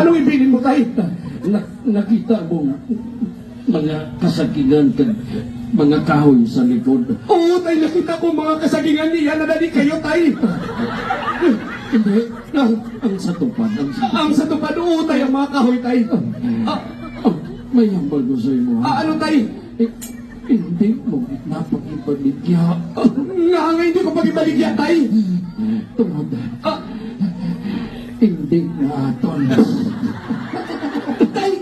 Anong ibilin mo, tay? Nakita mo mga kasagingan kag mga kahoy sa likod. Oo, tay, nakita ko mga kasagingan niya na dali kayo, tay. Hindi, ang sa tupad, Ang sa tupad, oo, tay, ang mga kahoy, tay. May hambal ko sa imo. Ano, tay? Hindi mo napag-ibaligya. Nga hindi ko pag-ibaligya, tay. Tungod. Hindi na aton. Tay,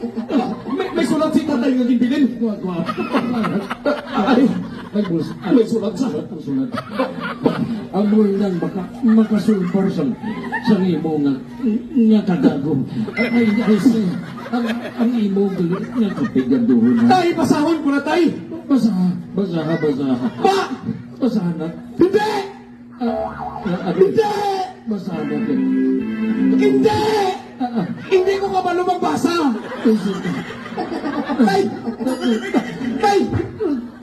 may sulat si tatay nga gibilin. Ay, may sulat sa. Ang sulat. Ang bulan baka makasulpor sa imo nga kagago. Ang imo nga kapigaduhon. Tay, basahon ko na, tay. Basaha. Ba! Basahan na. Hindi! Hindi! Basahan natin. Hindi! Hindi ko kabalo magbasa. Tay! Tay!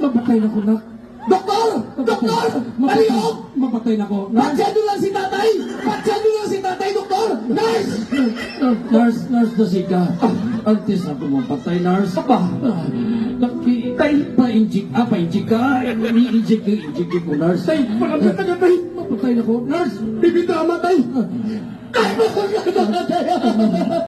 Mapatay na ko na. Doktor! Doktor! Palihog! Mapatay na ko. Patsado lang si tatay! Patsado lang si tatay, doktor! Nurse! Nurse Dasika. Antes ako mapatay, nurse. Pa-injik ka. I-injik ko, nurse. Tay, palagkat na tay! Mapatay na ko, nurse. Bibitama tay!